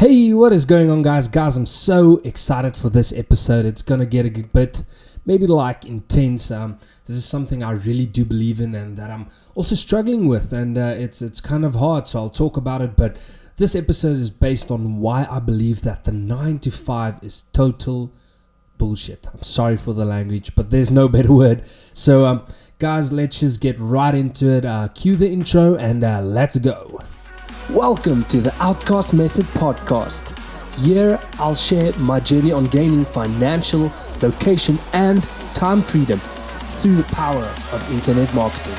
Hey, what is going on, guys? I'm so excited for this episode. It's gonna get a bit, maybe like intense. This is something I really do believe in, and that I'm also struggling with, and it's kind of hard. So I'll talk about it. But this episode is based on why I believe that the 9 to 5 is total bullshit. I'm sorry for the language, but there's no better word. So, guys, let's just get right into it. Cue the intro, and let's go. Welcome to the Outcast Method podcast. Here I'll share my journey on gaining financial, location and time freedom through the power of internet marketing.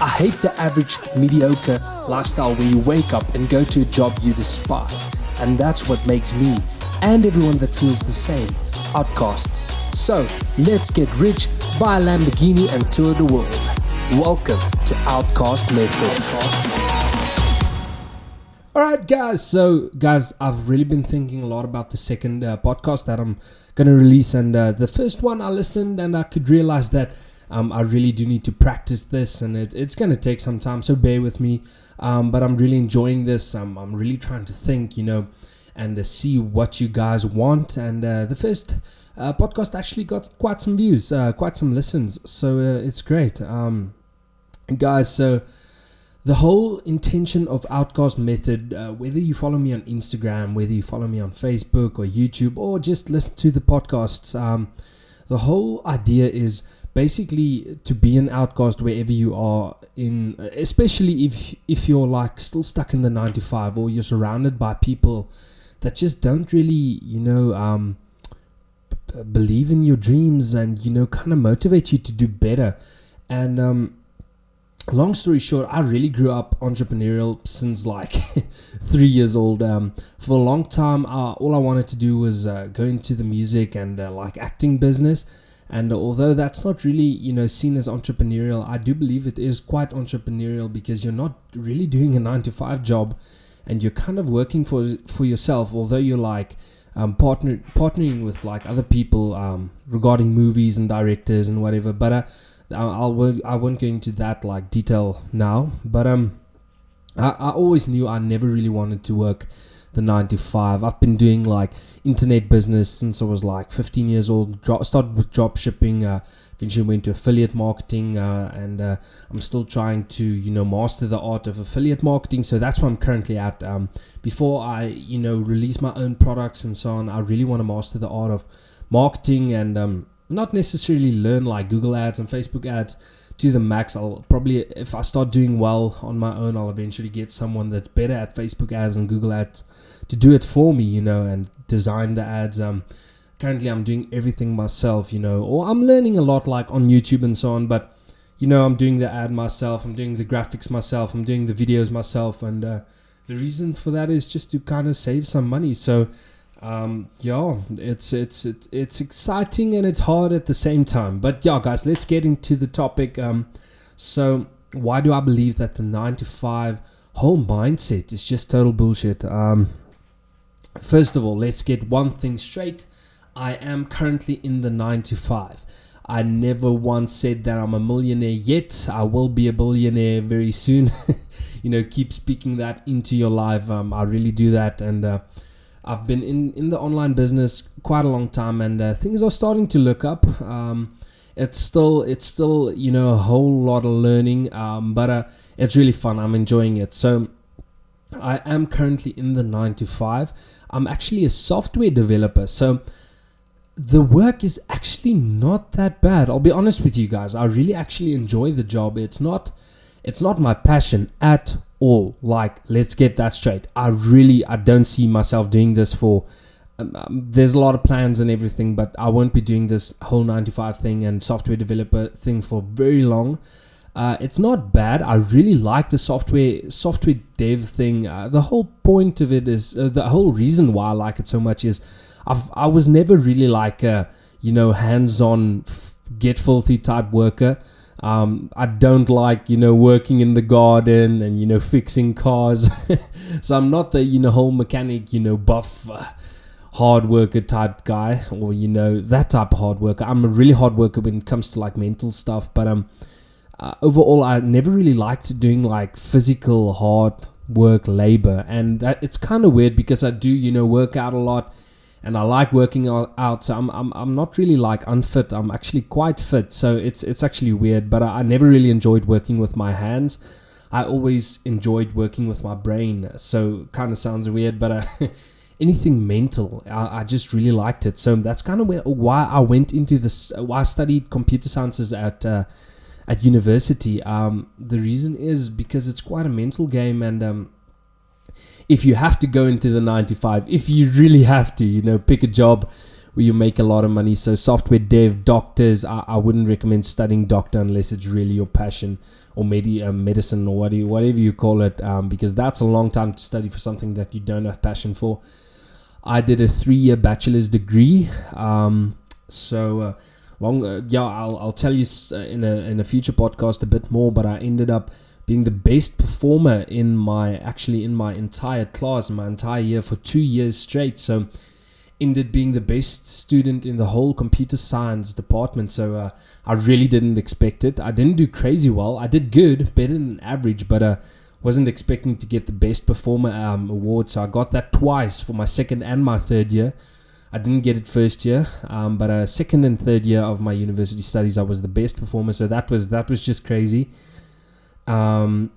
I hate the average mediocre lifestyle where you wake up and go to a job you despise, and that's what makes me and everyone that feels the same outcasts. So let's get rich, buy a Lamborghini and tour the world. Welcome to Outcast Method. Alright, guys. So, guys, I've really been thinking a lot about the second podcast that I'm going to release. And the first one I listened and I could realize that I really do need to practice this. And it's going to take some time, so bear with me. But I'm really enjoying this. I'm really trying to think, and see what you guys want. And the first podcast actually got quite some views, quite some listens. So it's great. Guys, so the whole intention of Outcast Method, whether you follow me on Instagram, whether you follow me on Facebook or YouTube, or just listen to the podcasts, the whole idea is basically to be an outcast wherever you are in, especially if you're like still stuck in the 9 to 5, or you're surrounded by people that just don't really, believe in your dreams and, kind of motivate you to do better. And, long story short, I really grew up entrepreneurial since like 3 years old. For a long time, all I wanted to do was go into the music and like acting business. And although that's not really, seen as entrepreneurial, I do believe it is quite entrepreneurial, because you're not really doing a 9 to 5 job, and you're kind of working for yourself. Although you're like partnering with like other people regarding movies and directors and whatever. But I won't go into that like detail now, but I always knew I never really wanted to work the 9 to 5. I've been doing like internet business since I was like 15 years old. Started with drop shipping, eventually went to affiliate marketing, and I'm still trying to master the art of affiliate marketing. So that's where I'm currently at. Before I release my own products and so on, I really want to master the art of marketing, and not necessarily learn like Google ads and Facebook ads to the max. I'll probably, if I start doing well on my own, I'll eventually get someone that's better at Facebook ads and Google ads to do it for me, and design the ads. Currently I'm doing everything myself, or I'm learning a lot like on YouTube and so on, but I'm doing the ad myself, I'm doing the graphics myself, I'm doing the videos myself, and the reason for that is just to kind of save some money. So it's exciting and it's hard at the same time. But yeah, guys, let's get into the topic. So why do I believe that the 9 to 5 whole mindset is just total bullshit? First of all, let's get one thing straight. I am currently in the 9 to 5. I never once said that I'm a millionaire yet. I will be a billionaire very soon. Keep speaking that into your life. I really do that. And I've been in the online business quite a long time, and things are starting to look up. It's still a whole lot of learning, but it's really fun. I'm enjoying it. So I am currently in the 9 to 5. I'm actually a software developer, so the work is actually not that bad. I'll be honest with you guys. I really actually enjoy the job. It's not my passion at all. Like, let's get that straight. I don't see myself doing this for there's a lot of plans and everything, but I won't be doing this whole 9 to 5 thing and software developer thing for very long. It's not bad. I really like the software dev thing. The whole point of it is the whole reason why I like it so much is I was never really like a hands-on get filthy type worker. I don't like, working in the garden and, fixing cars. So I'm not the, whole mechanic, buff, hard worker type guy, or, that type of hard worker. I'm a really hard worker when it comes to like mental stuff. But overall, I never really liked doing like physical hard work labor, and that it's kind of weird because I do work out a lot, and I like working out. So I'm not really like unfit. I'm actually quite fit. So it's actually weird. But I never really enjoyed working with my hands. I always enjoyed working with my brain. So kind of sounds weird, but anything mental, I just really liked it. So that's kind of why I went into this. Why I studied computer sciences at university. The reason is because it's quite a mental game, and if you have to go into the 9 to 5, if you really have to, pick a job where you make a lot of money. So software dev, doctors, I wouldn't recommend studying doctor unless it's really your passion, or medicine, or whatever you call it, because that's a long time to study for something that you don't have passion for. I did a 3-year bachelor's degree. I'll tell you in a future podcast a bit more, but I ended up being the best performer in my entire class, my entire year, for 2 years straight. So ended being the best student in the whole computer science department. So I really didn't expect it. I didn't do crazy well. I did good, better than average, but wasn't expecting to get the best performer award. So I got that twice for my second and my third year. I didn't get it first year, but second and third year of my university studies, I was the best performer. So that was just crazy. I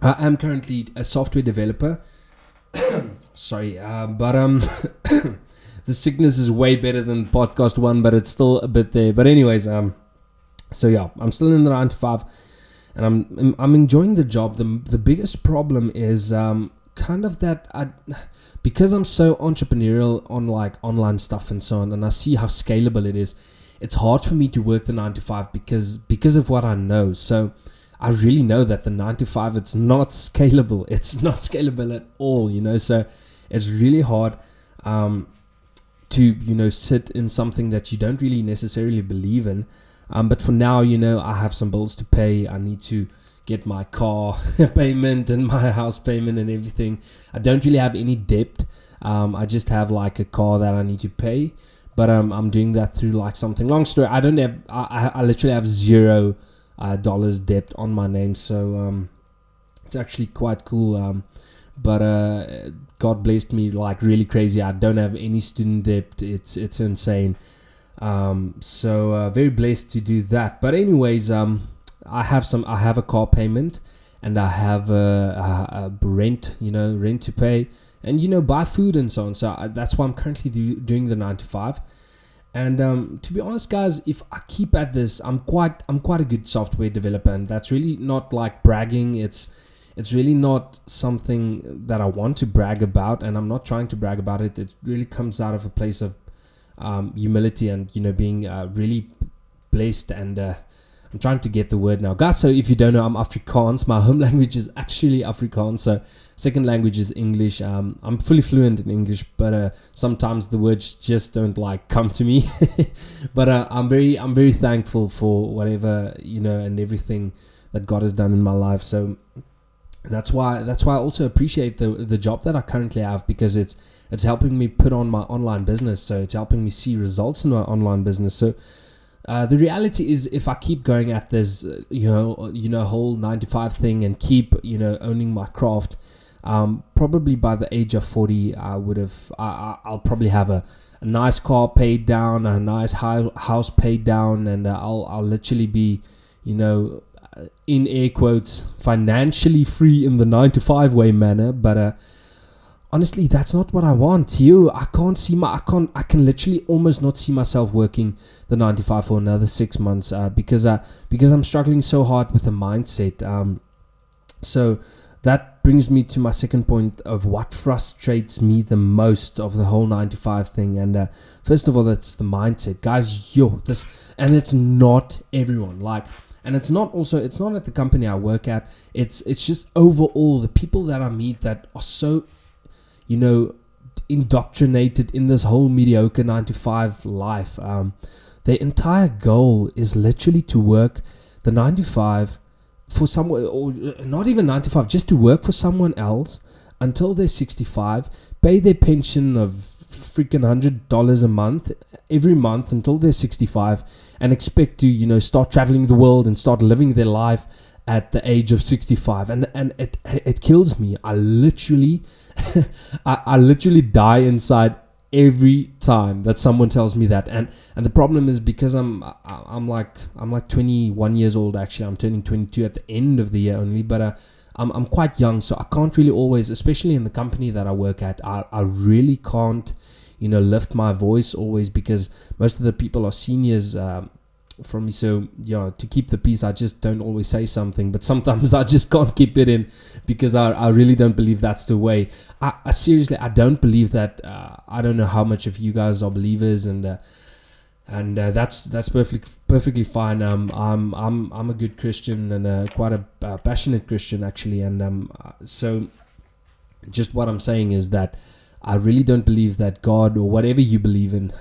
am currently a software developer. Sorry, but the sickness is way better than podcast 1, but it's still a bit there. But anyways, I'm still in the 9 to 5, and I'm enjoying the job. The biggest problem is kind of that because I'm so entrepreneurial on like online stuff and so on, and I see how scalable it is. It's hard for me to work the 9 to 5 because of what I know. So I really know that the 9 to 5, it's not scalable. It's not scalable at all, So it's really hard to, sit in something that you don't really necessarily believe in. But for now, I have some bills to pay. I need to get my car payment and my house payment and everything. I don't really have any debt. I just have like a car that I need to pay. But I'm doing that through like something. Long story, I literally have $0 debt on my name. So it's actually quite cool. But God blessed me like really crazy. I don't have any student debt. It's insane. So very blessed to do that. But anyways, I have a car payment, and I have a rent, rent to pay, and buy food and so on. So that's why I'm currently doing the 9 to 5. And to be honest, guys, if I keep at this, I'm quite a good software developer, and that's really not like bragging. It's really not something that I want to brag about, and I'm not trying to brag about it. It really comes out of a place of humility and being really blessed. And I'm trying to get the word now, guys. So if you don't know, I'm Afrikaans. My home language is actually Afrikaans. So second language is English. I'm fully fluent in English, but sometimes the words just don't like come to me. But I'm very thankful for whatever and everything that God has done in my life. So that's why I also appreciate the job that I currently have, because it's helping me put on my online business. So it's helping me see results in my online business. So the reality is, if I keep going at this, whole 9 to 5 thing, and keep, owning my craft, probably by the age of 40, I'll probably have a nice car paid down, a nice house paid down, and I'll literally be, in air quotes, financially free in the 9 to 5 way manner. But honestly, that's not what I want. I can literally almost not see myself working the 9 to 5 for another 6 months, because I'm struggling so hard with the mindset. So that brings me to my second point of what frustrates me the most of the whole 9 to 5 thing. And first of all, that's the mindset, guys. And it's not everyone. And it's not at the company I work at. It's just overall the people that I meet that are so indoctrinated in this whole mediocre 9 to 5 life. Their entire goal is literally to work the 9 to 5 for someone, or not even 9 to 5, just to work for someone else until they're 65, pay their pension of freaking $100 a month every month until they're 65, and expect to start traveling the world and start living their life at the age of 65, and it kills me. I literally I literally die inside every time that someone tells me that. And the problem is because I'm like 21 years old. Actually, I'm turning 22 at the end of the year only, but I'm quite young, so I can't really always, especially in the company that I work at, I really can't lift my voice always, because most of the people are seniors from me. So to keep the peace, I just don't always say something, but sometimes I just can't keep it in, because I really don't believe that's the way. I seriously, I don't believe that. I don't know how much of you guys are believers, and that's perfectly fine. I'm a good Christian, and quite a passionate Christian actually, and so just what I'm saying is that I really don't believe that God, or whatever you believe in,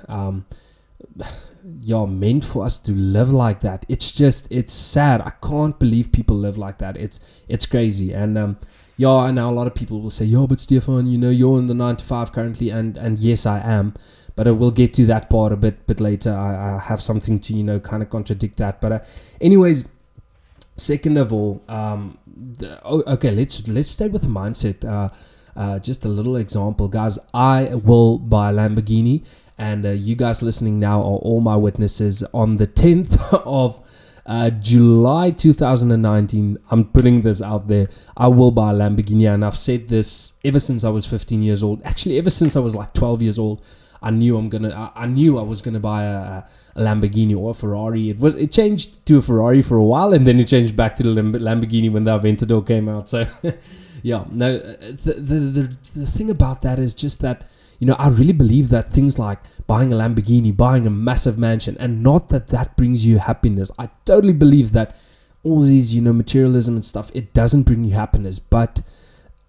meant for us to live like that. It's sad. I can't believe people live like that. It's crazy. And and now a lot of people will say, but Stefan, you're in the 9 to 5 currently, and yes, I am, but we'll get to that part a bit later. I have something to kind of contradict that, but anyways, second of all, okay, let's stay with the mindset. Just a little example, guys. I will buy a Lamborghini, and you guys listening now are all my witnesses. On the 10th of July 2019, I'm putting this out there. I will buy a Lamborghini, and I've said this ever since I was 15 years old. Actually, ever since I was like 12 years old, I knew I was gonna buy a Lamborghini or a Ferrari. It changed to a Ferrari for a while, and then it changed back to the Lamborghini when the Aventador came out. So the thing about that is just that I really believe that things like buying a Lamborghini, buying a massive mansion, and not that brings you happiness. I totally believe that all these materialism and stuff, it doesn't bring you happiness. But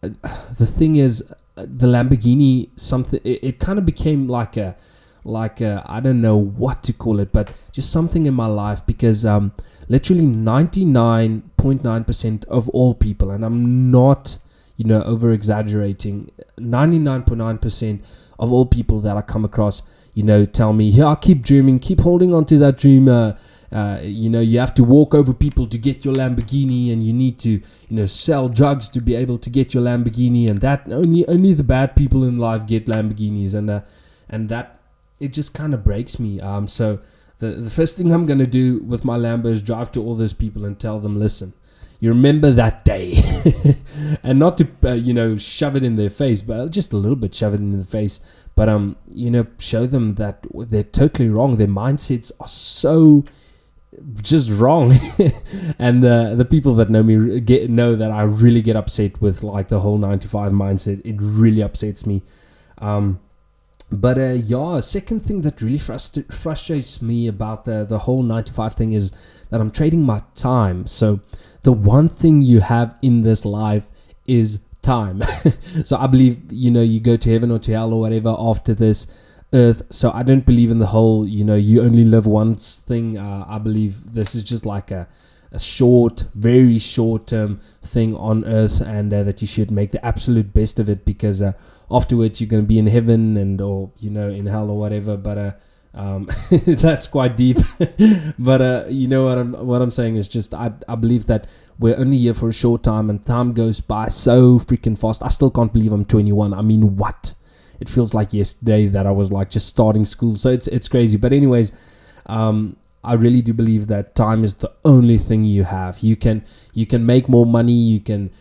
the thing is, the Lamborghini, something, it kind of became like a I don't know what to call it, but just something in my life, because literally 99.9% of all people, and I'm not over exaggerating, 99.9% of all people that I come across tell me, I keep dreaming, keep holding on to that dream. You have to walk over people to get your Lamborghini, and you need to sell drugs to be able to get your Lamborghini, and that only the bad people in life get Lamborghinis, and that, it just kind of breaks me. So the first thing I'm going to do with my Lambo is drive to all those people and tell them, listen, you remember that day, and not to shove it in their face, but just a little bit shove it in the face, but show them that they're totally wrong. Their mindsets are so just wrong. And the people that know me know that I really get upset with like the whole 9 to 5 mindset. It really upsets me. But second thing that really frustrates me about the whole 9 to 5 thing is that I'm trading my time. So the one thing you have in this life is time. So I believe you go to heaven or to hell or whatever after this earth. So I don't believe in the whole you only live once thing. I believe this is just like a very short term thing on earth, and that you should make the absolute best of it, because afterwards you're going to be in heaven or in hell or whatever. But that's quite deep. But what I'm saying is just I believe that we're only here for a short time, and time goes by so freaking fast. I still can't believe I'm 21. I mean, what? It feels like yesterday that I was like just starting school. So it's crazy. But anyways, I really do believe that time is the only thing you have. You can make more money, you can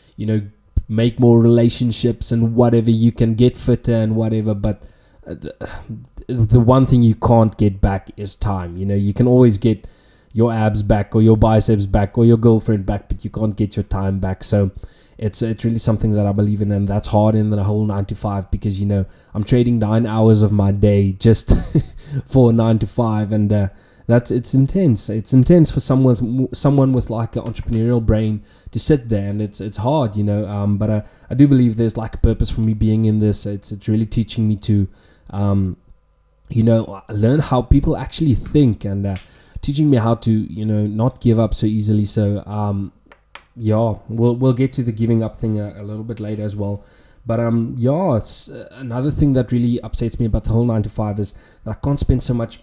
make more relationships and whatever, you can get fitter and whatever, but the one thing you can't get back is time. You can always get your abs back or your biceps back or your girlfriend back, but you can't get your time back. So it's really something that I believe in, and that's hard in the whole 9 to 5, because I'm trading 9 hours of my day just for 9 to 5, and it's intense. It's intense for someone with like an entrepreneurial brain to sit there, and it's hard, but I do believe there's like a purpose for me being in this. It's really teaching me to learn how people actually think, and teaching me how to not give up so easily. So we'll get to the giving up thing a little bit later as well. But it's another thing that really upsets me about the whole 9 to 5 is that I can't spend so much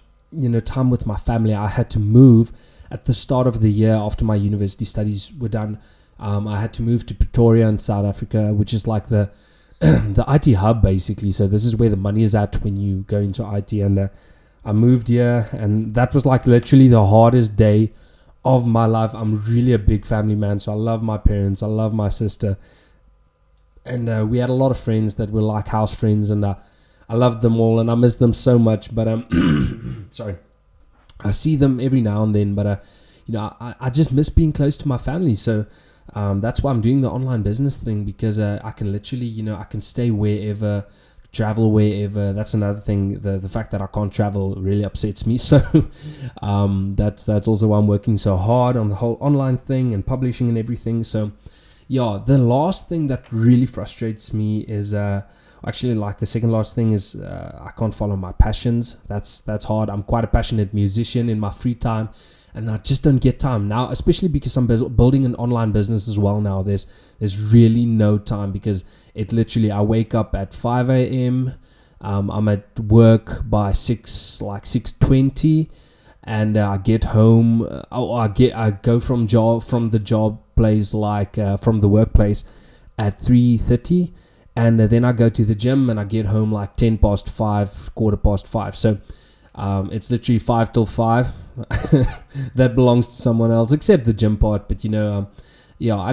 time with my family. I had to move at the start of the year after my university studies were done, I had to move to Pretoria in South Africa, which is like the the IT hub basically. So this is where the money is at when you go into IT. And I moved here, and that was like literally the hardest day of my life. I'm really a big family man, so I love my parents, I love my sister, and we had a lot of friends that were like house friends, and I loved them all, and I miss them so much. But sorry, I see them every now and then, but I just miss being close to my family. So that's why I'm doing the online business thing, because I can literally, I can stay wherever, travel wherever. That's another thing. The fact that I can't travel really upsets me. So that's also why I'm working so hard on the whole online thing and publishing and everything. So yeah, the last thing that really frustrates me is actually, like, the second last thing is I can't follow my passions. That's hard. I'm quite a passionate musician in my free time, and I just don't get time now, especially because I'm building an online business as well now. There's really no time, because it literally, I wake up at 5 a.m. I'm at work by 6:20, and I get home. I go from the job place, from the workplace, at 3:30, and then I go to the gym, and I get home like 10 past 5, quarter past 5. So it's literally 5 till 5. That belongs to someone else, except the gym part. But I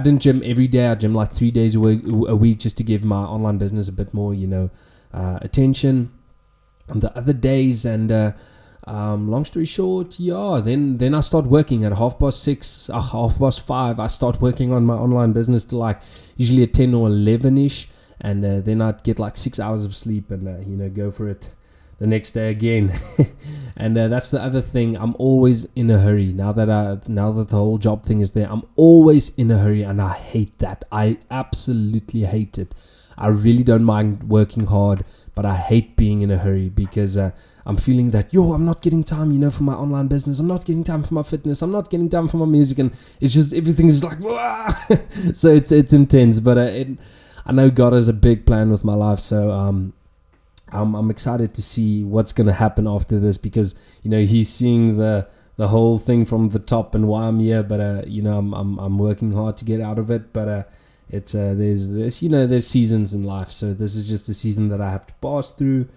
didn't gym every day. I gym like 3 days a week just to give my online business a bit more attention on the other days. And long story short, then I start working at 6:30, 5:30. I start working on my online business to like usually at 10 or 11ish, and then I'd get like 6 hours of sleep, and go for it the next day again. And that's the other thing. I'm always in a hurry now that the whole job thing is there. I'm always in a hurry, and I hate that. I absolutely hate it. I really don't mind working hard, but I hate being in a hurry, because I'm feeling that I'm not getting time for my online business. I'm not getting time for my fitness. I'm not getting time for my music, and it's just, everything is like so it's intense. But I know God has a big plan with my life, so I'm excited to see what's going to happen after this, because He's seeing the whole thing from the top and why I'm here. But I'm working hard to get out of it. But it's there's seasons in life, so this is just a season that I have to pass through,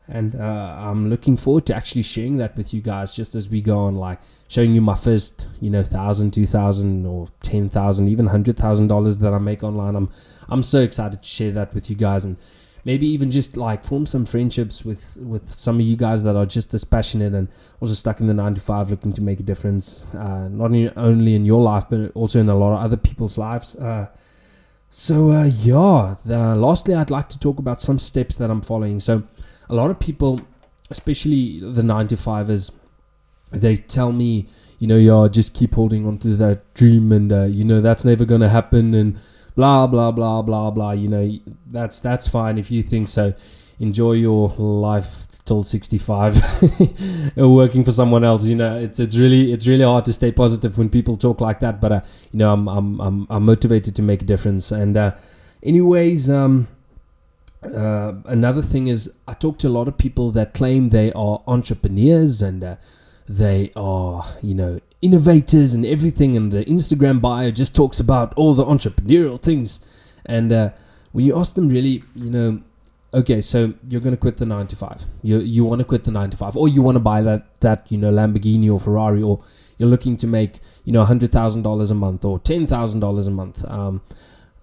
and I'm looking forward to actually sharing that with you guys, just as we go on, like showing you my first $1,000, $2,000, or $10,000, even $100,000 that I make online. I'm so excited to share that with you guys, and maybe even just like form some friendships with some of you guys that are just as passionate and also stuck in the 9 to 5, looking to make a difference, not only in your life, but also in a lot of other people's lives. Lastly, I'd like to talk about some steps that I'm following. So a lot of people, especially the 9 to 5ers, they tell me, just keep holding on to that dream, and that's never going to happen, and blah blah blah blah blah. That's fine if you think so. Enjoy your life till 65. Working for someone else, it's really hard to stay positive when people talk like that. But I'm motivated to make a difference. And another thing is, I talk to a lot of people that claim they are entrepreneurs, and they are innovators and everything, and the Instagram bio just talks about all the entrepreneurial things. And when you ask them, really, okay, so you're going to quit the 9 to 5. You want to quit the 9 to 5, or you want to buy that Lamborghini or Ferrari, or you're looking to make $100,000 a month or $10,000 a month.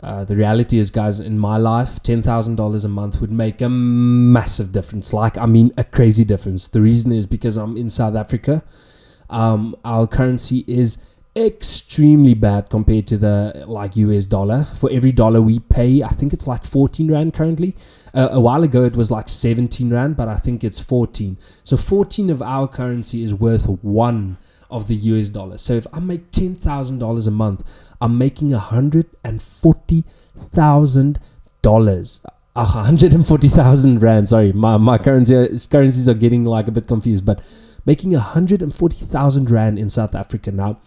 The reality is, guys, in my life, $10,000 a month would make a massive difference. A crazy difference. The reason is because I'm in South Africa. Our currency is extremely bad compared to the US dollar. For every dollar we pay, I think it's like 14 Rand currently. A while ago it was like 17 Rand, but I think it's 14. So 14 of our currency is worth 1 of the US dollar. So if I make $10,000 a month, I'm making $140,000. 140,000 Rand. Sorry, my currencies are getting like a bit confused, but making 140,000 Rand in South Africa. Now,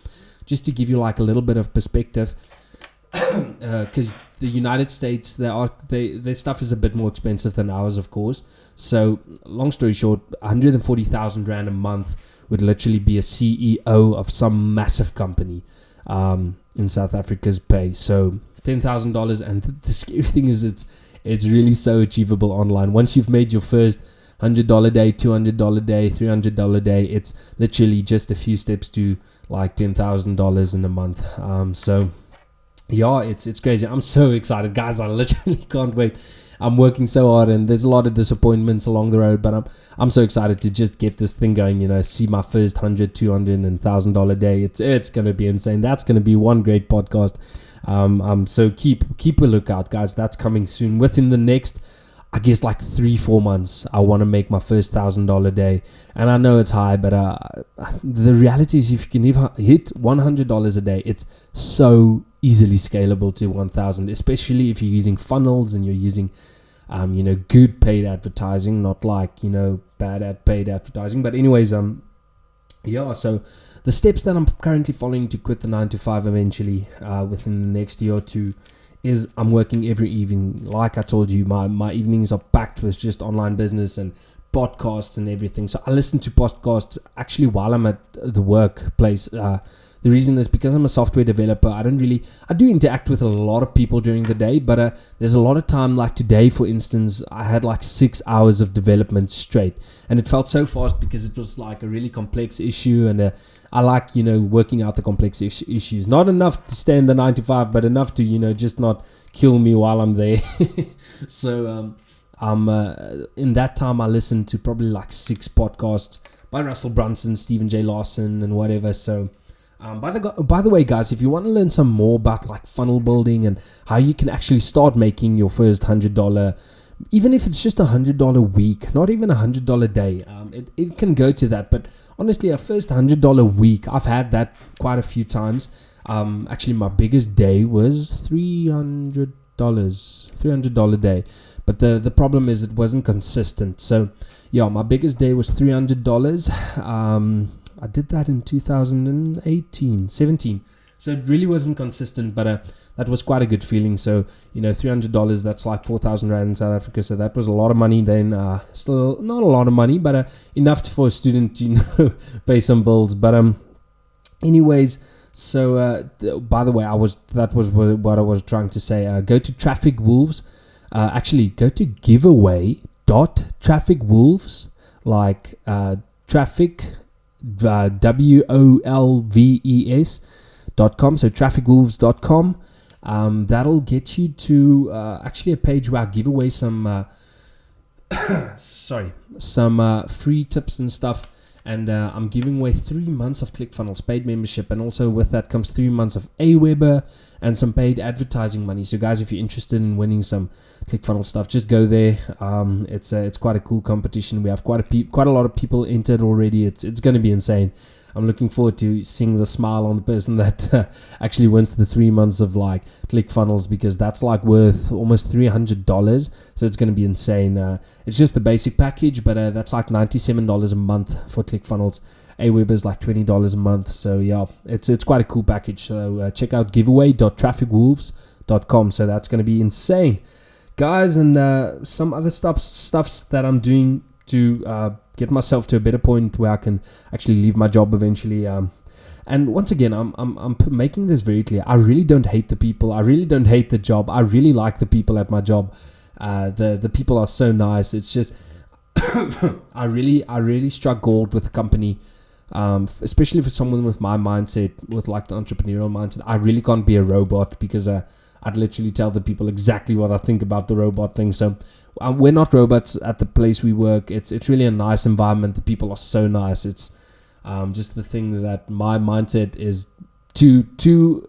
just to give you like a little bit of perspective, because the United States, their stuff is a bit more expensive than ours, of course. So long story short, 140,000 Rand a month would literally be a CEO of some massive company in South Africa's pay. So $10,000, and the scary thing is it's really so achievable online. Once you've made your first $100 day, $200 day, $300 day, it's literally just a few steps to like $10,000 in a month. So yeah, it's crazy. I'm so excited, guys. I literally can't wait. I'm working so hard, and there's a lot of disappointments along the road, but I'm so excited to just get this thing going, see my first $100, $200 and $1,000 day. It's going to be insane. That's going to be one great podcast. So keep a lookout, guys. That's coming soon. Within the next, I guess, like 3-4 months, I want to make my first $1,000 day. And I know it's high, but the reality is, if you can hit $100 a day, it's so easily scalable to 1,000, especially if you're using funnels and you're using good paid advertising, not like bad paid advertising. But anyways, so the steps that I'm currently following to quit the 9-to-5 eventually within the next year or two is I'm working every evening. Like I told you, my evenings are packed with just online business and podcasts and everything. So I listen to podcasts actually while I'm at the workplace. The reason is because I'm a software developer. I do interact with a lot of people during the day, but there's a lot of time, like today, for instance, I had like 6 hours of development straight, and it felt so fast because it was like a really complex issue, and I like, working out the complex issues. Not enough to stay in the 9-to-5, but enough to, just not kill me while I'm there. So in that time, I listened to probably like 6 podcasts by Russell Brunson, Stephen J. Larson, and whatever. So by the way, guys, if you want to learn some more about like funnel building and how you can actually start making your first $100, even if it's just $100 week, not even $100 day, it can go to that. But honestly, a first $100 week, I've had that quite a few times. Actually, my biggest day was $300 day. But the problem is it wasn't consistent. So yeah, my biggest day was $300. I did that in 17. So it really wasn't consistent, but that was quite a good feeling. So, $300, that's like 4,000 Rand in South Africa. So that was a lot of money then. Still not a lot of money, but enough for a student to, pay some bills. But anyways, so by the way, that was what I was trying to say. Go to Traffic Wolves. Actually, go to giveaway.trafficwolves, like traffic, WOLVES.com. So trafficwolves.com. That'll get you to actually a page where I give away some free tips and stuff. And I'm giving away 3 months of ClickFunnels paid membership, and also with that comes 3 months of Aweber and some paid advertising money. So guys, if you're interested in winning some ClickFunnels stuff, just go there. It's quite a cool competition. We have quite a lot of people entered already. It's going to be insane. I'm looking forward to seeing the smile on the person that actually wins the 3 months of like ClickFunnels, because that's like worth almost $300. So it's going to be insane. It's just the basic package, but that's like $97 a month for ClickFunnels. Aweber is like $20 a month. So yeah, it's quite a cool package. So check out giveaway.trafficwolves.com. So that's going to be insane, guys. And some other stuffs that I'm doing to get myself to a better point where I can actually leave my job eventually. And once again, I'm making this very clear. I really don't hate the people. I really don't hate the job. I really like the people at my job. The people are so nice. It's just I really struck gold with the company, especially for someone with my mindset, with like the entrepreneurial mindset. I really can't be a robot, because I'd literally tell the people exactly what I think about the robot thing. So we're not robots at the place we work. It's really a nice environment. The people are so nice. It's just the thing that my mindset is too too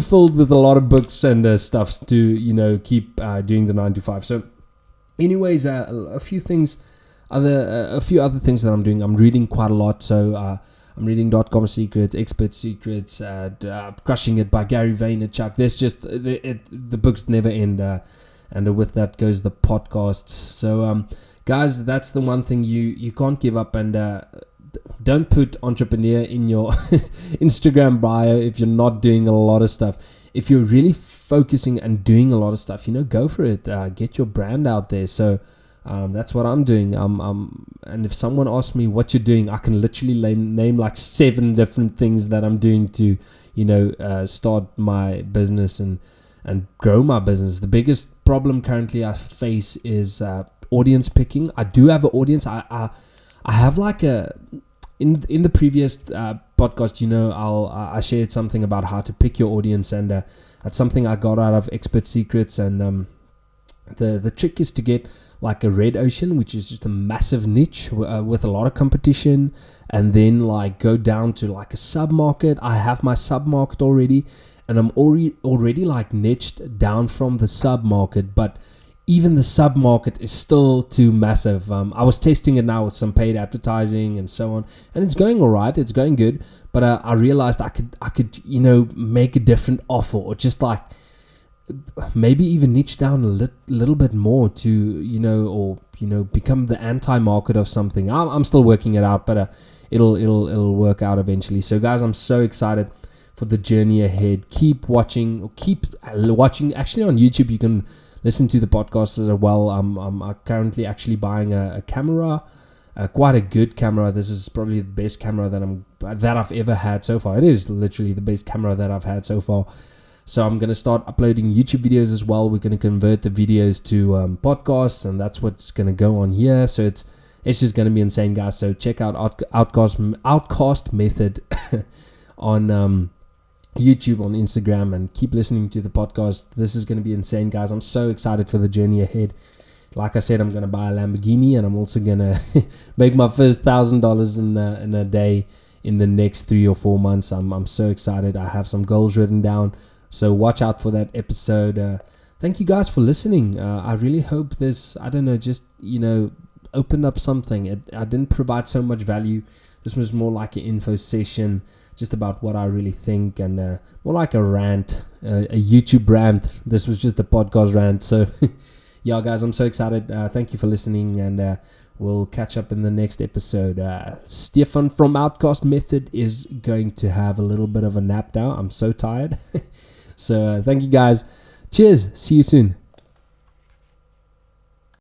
filled with a lot of books and stuff to keep doing the 9-to-5. So anyways, a few other things that I'm doing. I'm reading quite a lot. So I'm reading .com Secrets, Expert Secrets, Crushing It by Gary Vaynerchuk. There's just the books never end, and with that goes the podcast. So guys, that's the one thing you can't give up. And don't put entrepreneur in your Instagram bio if you're not doing a lot of stuff. If you're really focusing and doing a lot of stuff, go for it. Get your brand out there. So That's what I'm doing. And if someone asks me what you're doing, I can literally name like 7 different things that I'm doing to, start my business and grow my business. The biggest problem currently I face is audience picking. I do have an audience. I have like in the previous podcast, I shared something about how to pick your audience, and that's something I got out of Expert Secrets. And the trick is to get like a red ocean, which is just a massive niche with a lot of competition, and then like go down to like a sub market. I have my sub market already, and I'm already like niched down from the sub market, but even the sub market is still too massive. I was testing it now with some paid advertising and so on, and it's going all right. It's going good, but I realized I could make a different offer, or just like maybe even niche down a little bit more to become the anti-market of something. I'm still working it out, but it'll work out eventually. So guys, I'm so excited for the journey ahead. Keep watching. Actually, on YouTube you can listen to the podcast as well. I'm currently actually buying a camera, quite a good camera. This is probably the best camera that I've ever had so far. It is literally the best camera that I've had so far. So I'm going to start uploading YouTube videos as well. We're going to convert the videos to podcasts, and that's what's going to go on here. So it's just going to be insane, guys. So check out Outcast Method on YouTube, on Instagram, and keep listening to the podcast. This is going to be insane, guys. I'm so excited for the journey ahead. Like I said, I'm going to buy a Lamborghini, and I'm also going to make my first $1,000 in a day in the next 3 or 4 months. I'm so excited. I have some goals written down. So watch out for that episode. Thank you guys for listening. I really hope this, opened up something. I didn't provide so much value. This was more like an info session, just about what I really think, and more like a rant, a YouTube rant. This was just a podcast rant. So yeah, guys, I'm so excited. Thank you for listening, and we'll catch up in the next episode. Stefan from Outcast Method is going to have a little bit of a nap now. I'm so tired. So thank you guys. Cheers. See you soon.